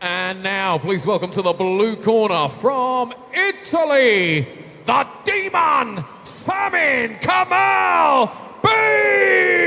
And now, please welcome to the blue corner from Italy, the demon, Kamal Beik.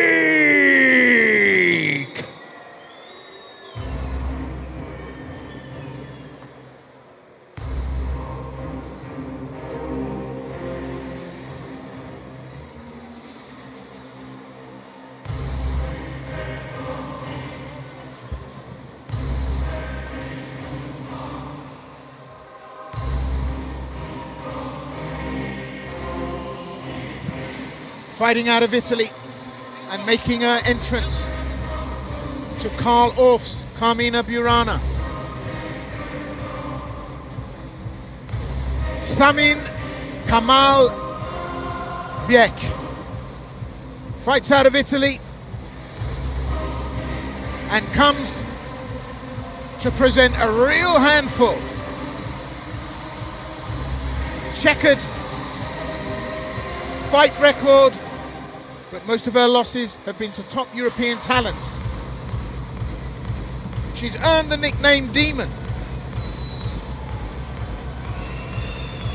Fighting out of Italy and making her entrance to Karl Orff's Carmina Burana. Kamal Beik fights out of Italy and comes to present a real handful. Checkered fight record, but most of her losses have been to top European talents. She's earned the nickname Demon,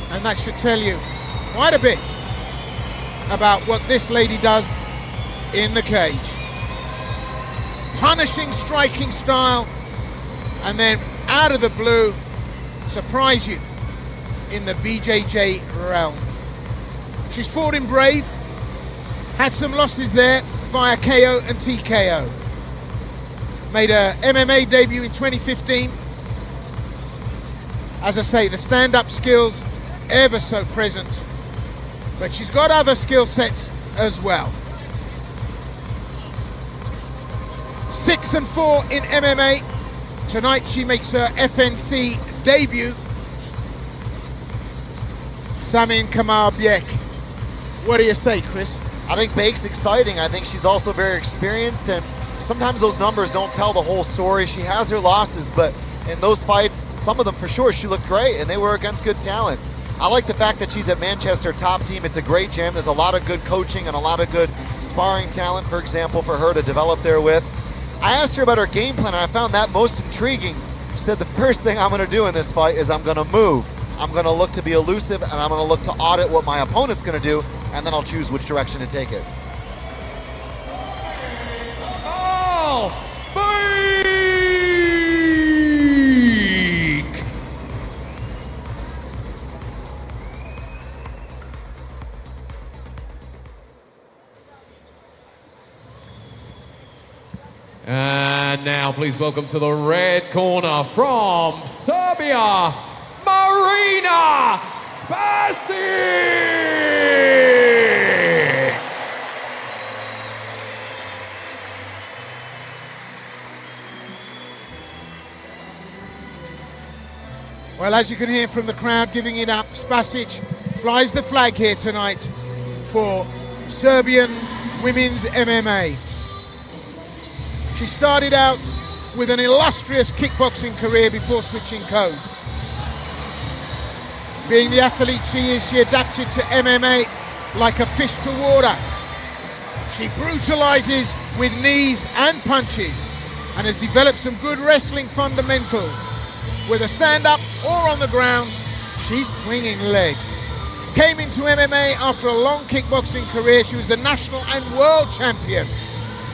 and that should tell you quite a bit about what this lady does in the cage. Punishing striking style, and then out of the blue, surprise you in the BJJ realm. She's fought in Brave, had some losses there via KO and TKO. Made her MMA debut in 2015. As I say, the stand-up skills ever so present, but she's got other skill sets as well. 6-4 in MMA. Tonight she makes her FNC debut. Kamal Beik. What do you say, Chris? I think Beik's exciting. I think she's also very experienced, and sometimes those numbers don't tell the whole story. She has her losses, but in those fights, some of them for sure, she looked great, and they were against good talent. I like the fact that she's at Manchester Top Team. It's a great gym. There's a lot of good coaching and a lot of good sparring talent, for example, for her to develop there with. I asked her about her game plan, and I found that most intriguing. She said, the first thing I'm going to do in this fight is I'm going to move. I'm going to look to be elusive, and I'm going to look to audit what my opponent's going to do, and then I'll choose which direction to take it. Oh, Beik! And now please welcome to the red corner from Serbia, Marina, Spasic! Well, as you can hear from the crowd giving it up, Spasic flies the flag here tonight for Serbian women's MMA. She started out with an illustrious kickboxing career before switching codes. Being the athlete she is, she adapted to MMA like a fish to water. She brutalizes with knees and punches and has developed some good wrestling fundamentals. Whether stand-up or on the ground, she's swinging lead. Came into MMA after a long kickboxing career. She was the national and world champion.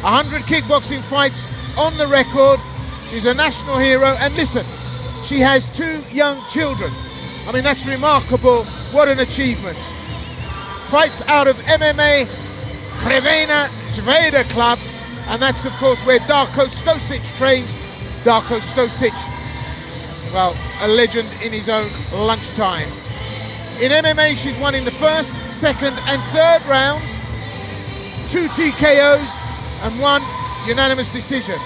100 kickboxing fights on the record. She's a national hero, and listen, she has 2 young children. I mean, that's remarkable. What an achievement. Fights out of MMA Crvena Zvezda Club, and that's of course where Darko Stosic trains. Darko Stosic, well, a legend in his own lunchtime. In MMA, she's won in the first, second and third rounds, 2 TKOs and 1 unanimous decision.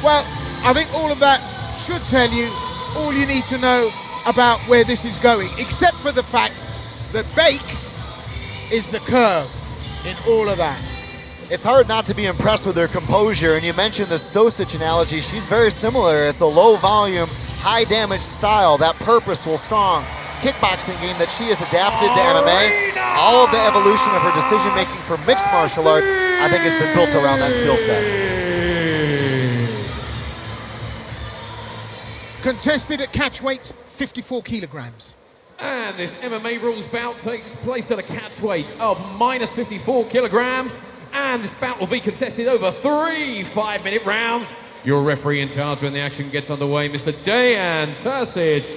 Well, I think all of that should tell you all you need to know about where this is going, except for the fact that Beik is the curve in all of that. It's hard not to be impressed with her composure, and you mentioned the Stosic analogy. She's very similar. It's a low volume, high damage style, that purposeful, strong kickboxing game that she has adapted to MMA. All of the evolution of her decision making for mixed martial arts, I think, has been built around that skill set. Contested at catch weight, 54 kilograms. And this MMA rules bout takes place at a catch weight of minus 54 kilograms. And this bout will be contested over 3 5-minute rounds. Your referee in charge when the action gets underway, Mr. Dejan Terzic.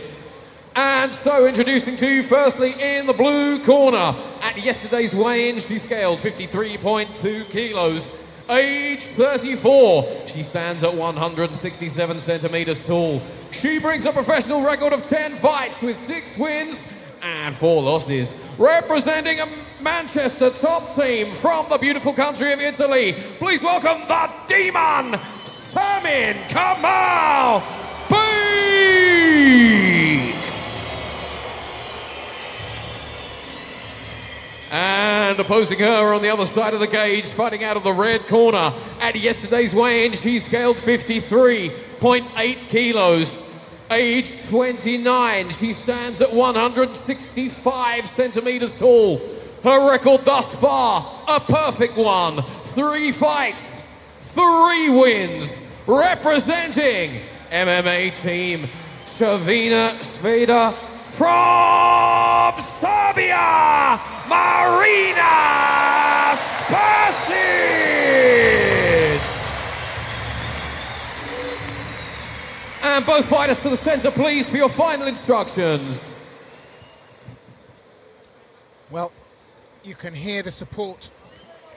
And so introducing to you firstly in the blue corner. At yesterday's weigh-in, she scaled 53.2 kilos. Age 34. She stands at 167 centimeters tall. She brings a professional record of 10 fights with 6 wins and 4 losses. Representing a Manchester top team from the beautiful country of Italy. Please welcome the Demon, Kamal Beik. And opposing her on the other side of the cage, fighting out of the red corner. At yesterday's weigh-in, she scaled 53.8 kilos. Age 29, she stands at 165 centimeters tall. Her record thus far, a perfect one. 3 fights, 3 wins. Representing MMA team, Shavina Sveda from Serbia, Marina Spasic. And both fighters to the center, please, for your final instructions. Well, you can hear the support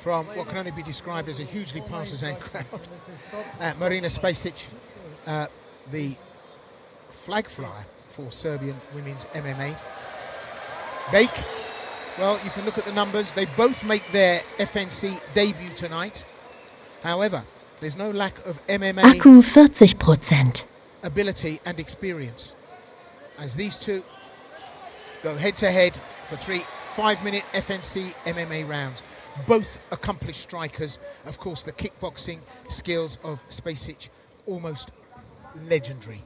from what can only be described as a hugely partisan crowd. Marina Spasic, the flag flyer for Serbian women's MMA. Beik, well, you can look at the numbers. They both make their FNC debut tonight. However, there's no lack of MMA Akku 40%. ability and experience, as these two go head-to-head for 3 5-minute FNC MMA rounds. Both accomplished strikers. Of course, the kickboxing skills of Spasic, almost legendary.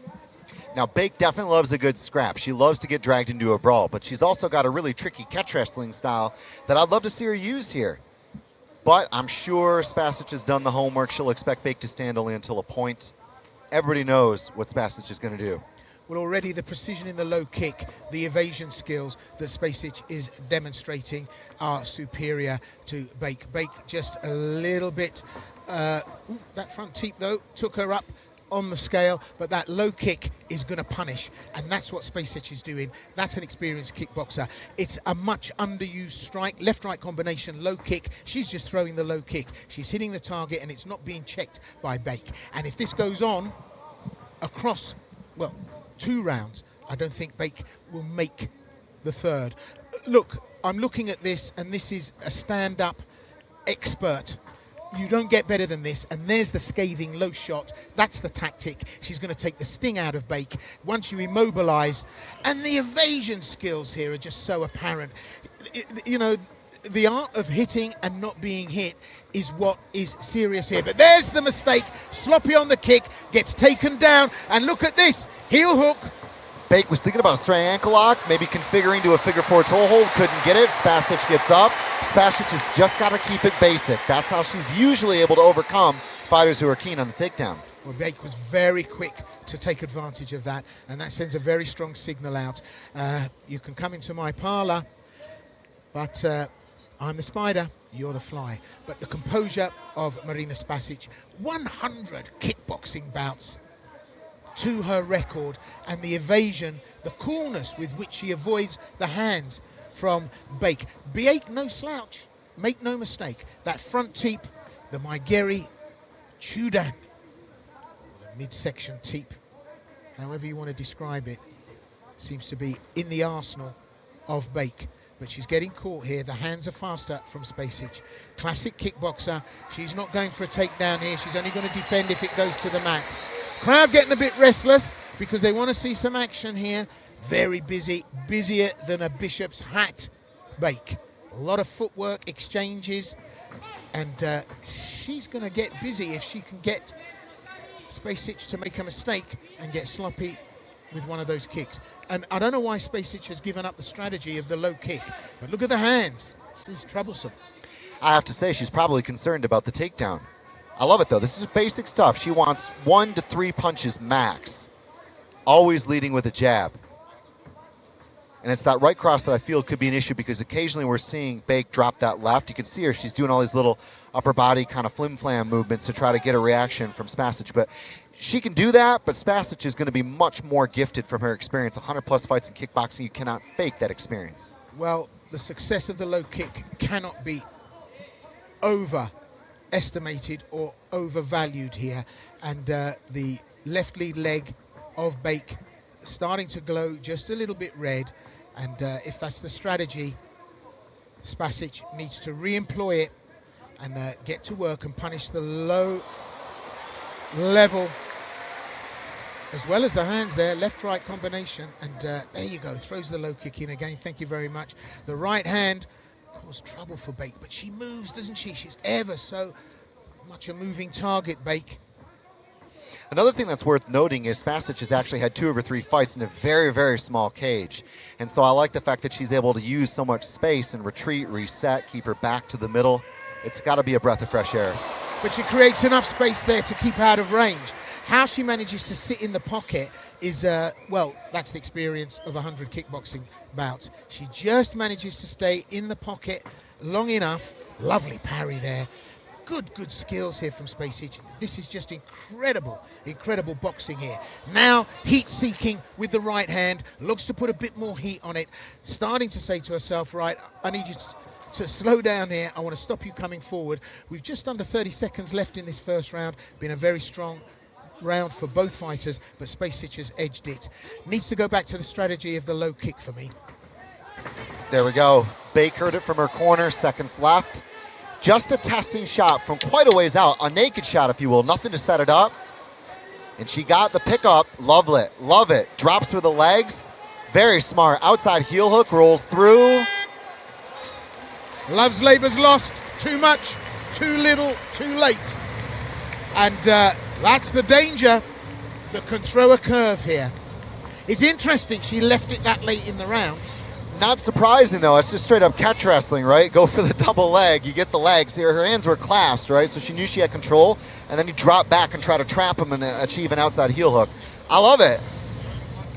Now, Beik definitely loves a good scrap. She loves to get dragged into a brawl, but she's also got a really tricky catch wrestling style that I'd love to see her use here. But I'm sure Spasic has done the homework. She'll expect Beik to stand only until a point. Everybody knows what Spasic is going to do. Well, already the precision in the low kick, the evasion skills that Spasic is demonstrating are superior to Beik. Beik just a little bit, that front teep though, took her up on the scale, but that low kick is going to punish, and that's what Spasic is doing. That's an experienced kickboxer. It's a much underused strike, left-right combination, low kick. She's just throwing the low kick. She's hitting the target, and it's not being checked by Beik. And if this goes on across, well, 2 rounds, I don't think Beik will make the 3rd. Look, I'm looking at this, and this is a stand-up expert. You don't get better than this, and there's the scathing low shot. That's the tactic. She's going to take the sting out of Beik once you immobilize, and the evasion skills here are just so apparent. You know, the art of hitting and not being hit is what is serious here. But there's the mistake. Sloppy on the kick, gets taken down, and look at this, heel hook. Beik was thinking about a straight ankle lock, maybe configuring to a figure 4 toe hold, couldn't get it. Spasic gets up. Spasic has just got to keep it basic. That's how she's usually able to overcome fighters who are keen on the takedown. Well, Beik was very quick to take advantage of that, and that sends a very strong signal out. You can come into my parlor, but I'm the spider, you're the fly. But the composure of Marina Spasic, 100 kickboxing bouts to her record, and the evasion, the coolness with which she avoids the hands from Beik. Beik, no slouch, make no mistake. That front teep, the Maigeri Chudan, the midsection teep, however you want to describe it, seems to be in the arsenal of Beik. But she's getting caught here. The hands are faster from Spasic. Classic kickboxer. She's not going for a takedown here. She's only going to defend if it goes to the mat. Crowd getting a bit restless because they want to see some action here. Very busy, busier than a bishop's hat. Beik. A lot of footwork, exchanges, and she's going to get busy if she can get Spasic to make a mistake and get sloppy with one of those kicks. And I don't know why Spasic has given up the strategy of the low kick, but look at the hands. This is troublesome. I have to say, she's probably concerned about the takedown. I love it, though. This is basic stuff. She wants 1 to 3 punches max. always leading with a jab. And it's that right cross that I feel could be an issue, because occasionally we're seeing Beik drop that left. You can see her, she's doing all these little upper body kind of flim-flam movements to try to get a reaction from Spasic. But she can do that, but Spasic is going to be much more gifted from her experience. 100-plus fights in kickboxing, you cannot fake that experience. Well, the success of the low kick cannot be overestimated or overvalued here. And the left lead leg of Beik starting to glow just a little bit red. And if that's the strategy, Spasic needs to re-employ it and get to work and punish the low level, as well as the hands there, left-right combination. And there you go, throws the low kick in again. Thank you very much. The right hand caused trouble for Beik, but she moves, doesn't she? She's ever so much a moving target, Beik. Another thing that's worth noting is Spasic has actually had 2 of her 3 fights in a very, very small cage. And so I like the fact that she's able to use so much space and retreat, reset, keep her back to the middle. It's got to be a breath of fresh air. But she creates enough space there to keep out of range. How she manages to sit in the pocket is, well, that's the experience of 100 kickboxing bouts. She just manages to stay in the pocket long enough. Lovely parry there. Good skills here from Spasic. This is just incredible boxing here. Now, heat-seeking with the right hand, looks to put a bit more heat on it, starting to say to herself, right, I need you to slow down here. I want to stop you coming forward. We've just under 30 seconds left in this first round. Been a very strong round for both fighters, but Spasic has edged it. Needs to go back to the strategy of the low kick for me. There we go. Beik heard it from her corner, seconds left. Just a testing shot from quite a ways out, a naked shot, if you will, nothing to set it up. And she got the pickup. Love it. Drops through the legs. Very smart. Outside heel hook, rolls through. Love's labor's lost. Too much, too little, too late. And that's the danger that can throw a curve here. It's interesting she left it that late in the round. Not surprising, though. It's just straight up catch wrestling, right? Go for the double leg. You get the legs here. Her hands were clasped, right? So she knew she had control. And then you drop back and try to trap him and achieve an outside heel hook. I love it.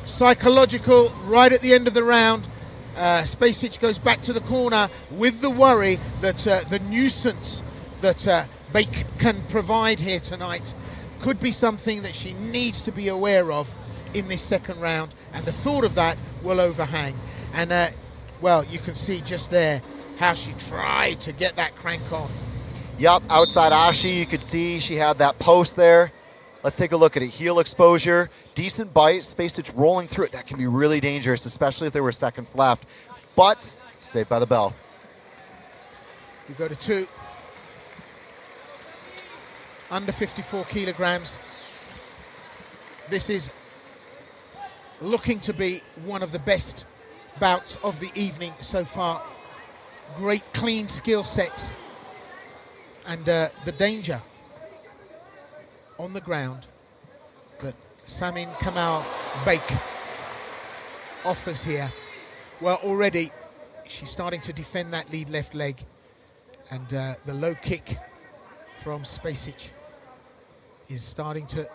Psychological right at the end of the round. Spasic goes back to the corner with the worry that the nuisance that Beik can provide here tonight could be something that she needs to be aware of in this second round. And the thought of that will overhang. And, well, you can see just there how she tried to get that crank on. Yup, outside Ashi, you could see she had that post there. Let's take a look at it. Heel exposure, decent bite, Spasic rolling through it. That can be really dangerous, especially if there were seconds left. But saved by the bell. You go to 2. Under 54 kilograms. This is looking to be one of the best bouts of the evening so far. Great clean skill sets, and the danger on the ground that Kamal Beik offers here. Well, already she's starting to defend that lead left leg, and the low kick from Spasic is starting to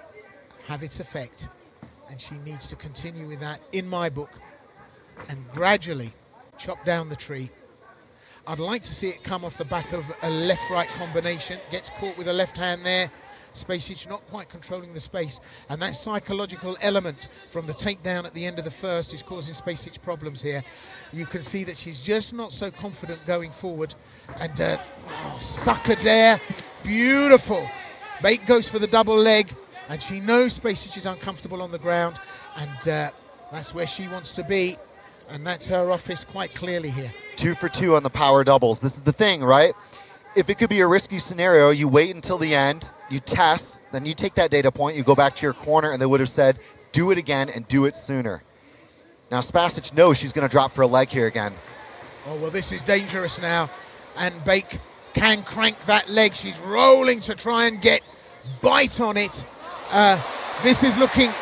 have its effect, and she needs to continue with that, in my book, and gradually chop down the tree. I'd like to see it come off the back of a left-right combination. Gets caught with a left hand there. Spasic not quite controlling the space, and that psychological element from the takedown at the end of the first is causing Spasic problems here. You can see that she's just not so confident going forward, and sucker there, beautiful. Beik goes for the double leg, and she knows Spasic is uncomfortable on the ground, and that's where she wants to be. And that's her office quite clearly here. 2 for 2 on the power doubles. This is the thing, right? If it could be a risky scenario, you wait until the end, you test, then you take that data point, you go back to your corner, and they would have said, do it again and do it sooner. Now Spasic knows she's going to drop for a leg here again. Oh, well, this is dangerous now. And Beik can crank that leg. She's rolling to try and get bite on it. This is looking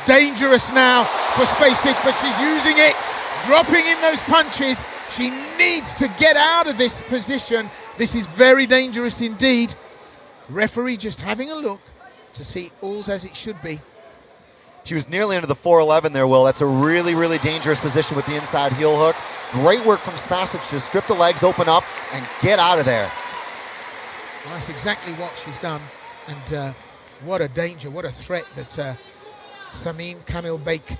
dangerous now for Spasic, but she's using it. Dropping in those punches. She needs to get out of this position. This is very dangerous indeed. Referee just having a look to see all's as it should be. She was nearly into the 411 there, Will. That's a really, really dangerous position with the inside heel hook. Great work from Spasic to strip the legs, open up, and get out of there. Well, that's exactly what she's done. And what a danger, what a threat that Kamil Beik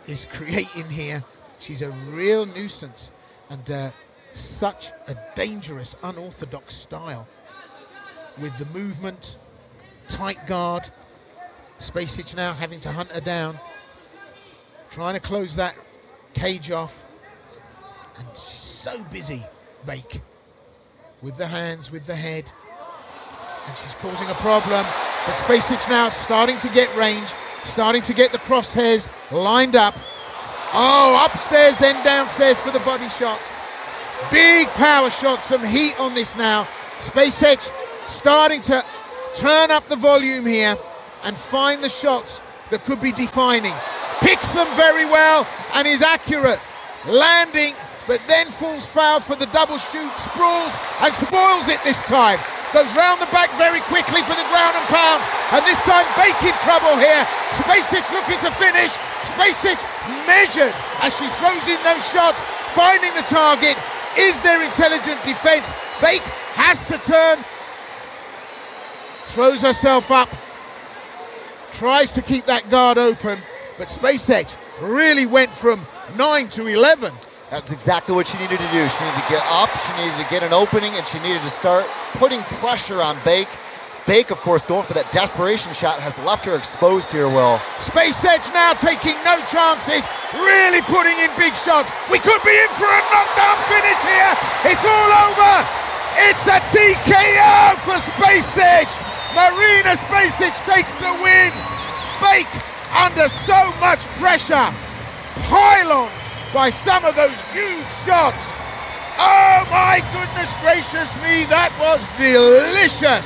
is creating here. She's a real nuisance and such a dangerous, unorthodox style with the movement, tight guard. Spasic now having to hunt her down, trying to close that cage off. And she's so busy, Beik, with the hands, with the head. And she's causing a problem. But Spasic now starting to get range, starting to get the crosshairs lined up. Oh, upstairs, then downstairs for the body shot. Big power shot, some heat on this now. Spasic starting to turn up the volume here and find the shots that could be defining. Picks them very well and is accurate. Landing, but then falls foul for the double shoot, sprawls and spoils it this time. Goes round the back very quickly for the ground and pound, and this time Beik in trouble here. Spasic looking to finish. Spasic measured as she throws in those shots, finding the target. Is there intelligent defense? Beik has to turn, throws herself up, tries to keep that guard open, but Spasic really went from 9 to 11. That's exactly what she needed to do. She needed to get up, she needed to get an opening, and she needed to start putting pressure on Beik. Beik, of course, going for that desperation shot, has left her exposed here, Will. Spasic now taking no chances, really putting in big shots. We could be in for a knockdown finish here. It's all over. It's a TKO for Spasic. Marina Spasic takes the win. Beik under so much pressure, pylon by some of those huge shots. Oh my goodness gracious me, that was delicious.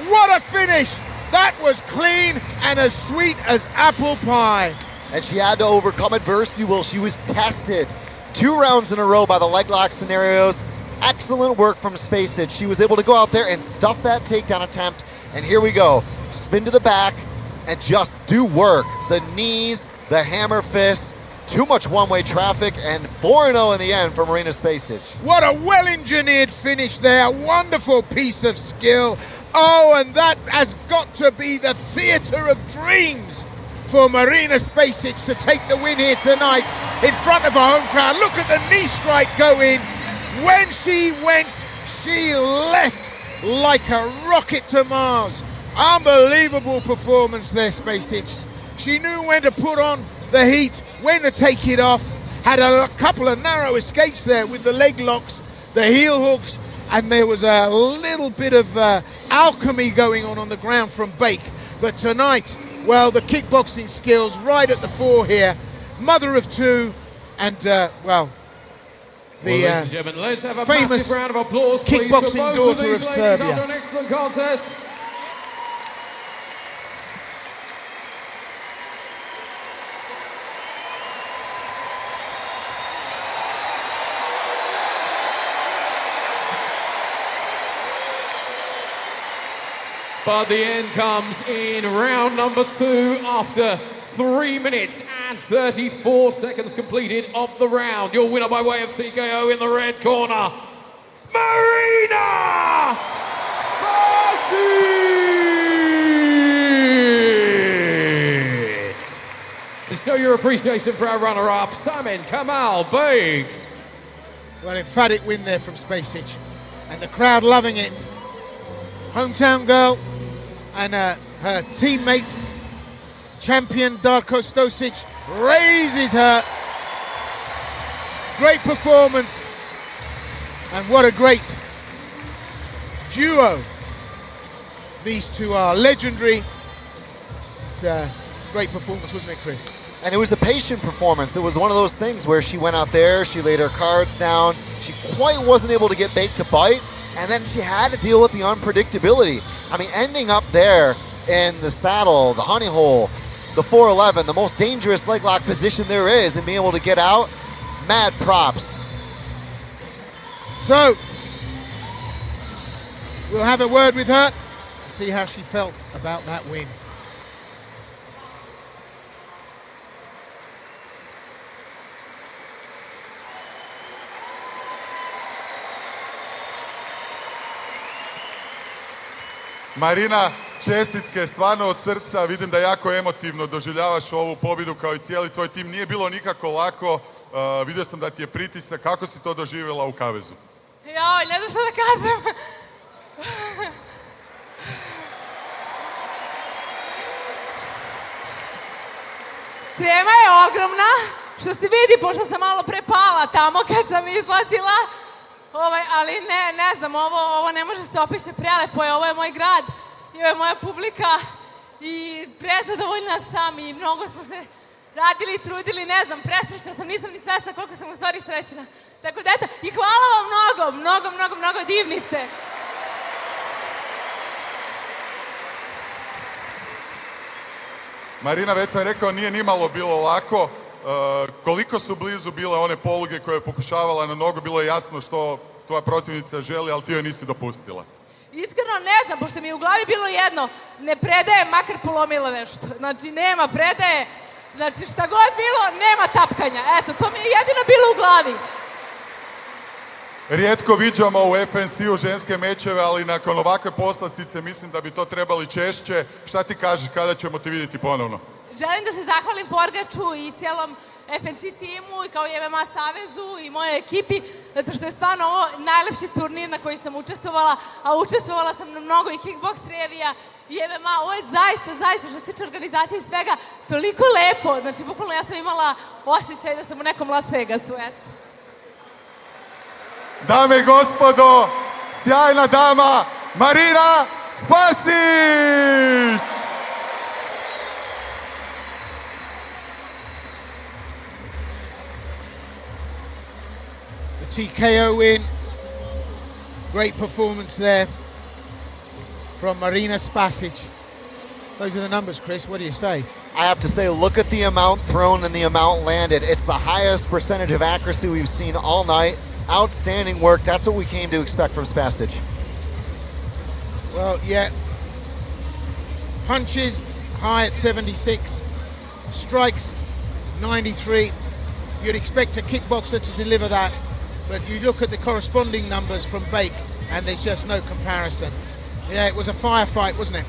What a finish. That was clean and as sweet as apple pie. And she had to overcome adversity, Will. She was tested 2 rounds in a row by the leg lock scenarios. Excellent work from Spasic. She was able to go out there and stuff that takedown attempt. And here we go. Spin to the back and just do work. The knees, the hammer fists, too much one-way traffic, and 4-0 in the end for Marina Spasic. What a well-engineered finish there. Wonderful piece of skill. Oh, and that has got to be the theatre of dreams for Marina Spasic to take the win here tonight in front of our home crowd. Look at the knee strike go in. When she went, she left like a rocket to Mars. Unbelievable performance there, Spasic. She knew when to put on the heat, when to take it off. Had a couple of narrow escapes there with the leg locks, the heel hooks, and there was a little bit of alchemy going on the ground from Beik. But tonight, well, the kickboxing skills right at the fore here. Mother of 2, and well, ladies and gentlemen, let's have a famous massive round of applause, please, for kickboxing both daughter of these of ladies Serbia. after an excellent contest. But the end comes in round number 2 after 3 minutes and 34 seconds completed of the round. Your winner by way of TKO in the red corner, Marina Spasic! And show your appreciation for our runner-up, Kamal, Beik. Well, emphatic win there from Spasic, and the crowd loving it. Hometown girl and her teammate, champion Darko Stosic, raises her. Great performance, and what a great duo. These two are legendary. Great performance, wasn't it, Chris? And it was a patient performance. It was one of those things where she went out there, she laid her cards down, she quite wasn't able to get Beik to bite, and then she had to deal with the unpredictability. I mean, ending up there in the saddle, the honey hole, the 411, the most dangerous leg lock position there is, and being able to get out, mad props. So, we'll have a word with her and see how she felt about that win. Marina, čestitke stvarno od srca, vidim da jako emotivno doživljavaš ovu pobjedu kao i cijeli tvoj tim. Nije bilo nikako lako, vidio sam da ti je pritisak, kako si to doživjela u kavezu? Joj, ne znam što da kažem. Krema je ogromna, što se vidi, pošto sam malo prepala tamo kad sam izlazila. Ali ne znam, ovo ne može se opiše, prelepo je, ovo je moj grad i ovo je moja publika i prezadovoljna sam i mnogo smo se radili i trudili, ne znam, presrećna sam, nisam ni svesna koliko sam u stvari srećna. Tako da eto, i hvala vam mnogo, divni ste. Marina, već sam rekao, nije nimalo bilo lako. Koliko su blizu bile one poluge koje je pokušavala na nogu, bilo je jasno što tvoja protivnica želi, ali ti joj nisi dopustila. Iskreno ne znam, pošto mi je u glavi bilo jedno, ne predaje, makar polomila nešto. Znači, nema predaje, znači šta god bilo, nema tapkanja. Eto, to mi je jedino bilo u glavi. Rijetko viđamo u FNC-u ženske mečeve, ali nakon ovakve poslastice mislim da bi to trebali češće. Šta ti kažeš, kada ćemo te vidjeti ponovno? Želim da se zahvalim Porgaču i cijelom FNC timu i kao i MMA savezu i mojoj ekipi, zato što je stvarno ovo najlepši turnir na koji sam učestvovala, a učestvovala sam na mnogo i kickbox revija i MMA. Ovo je zaista, što se tiče organizacije i svega, toliko lepo. Znači, bukvalno ja sam imala osjećaj da sam u nekom Las Vegasu, eto. Dame i gospodo, sjajna dama, Marina Spasic! TKO win. Great performance there from Marina Spasic. Those are the numbers, Chris. What do you say? I have to say, look at the amount thrown and the amount landed. It's the highest percentage of accuracy we've seen all night. Outstanding work. That's what we came to expect from Spasic. Well, yeah. Punches high at 76. Strikes 93. You'd expect a kickboxer to deliver that. But you look at the corresponding numbers from Beik and there's just no comparison. Yeah, it was a firefight, wasn't it?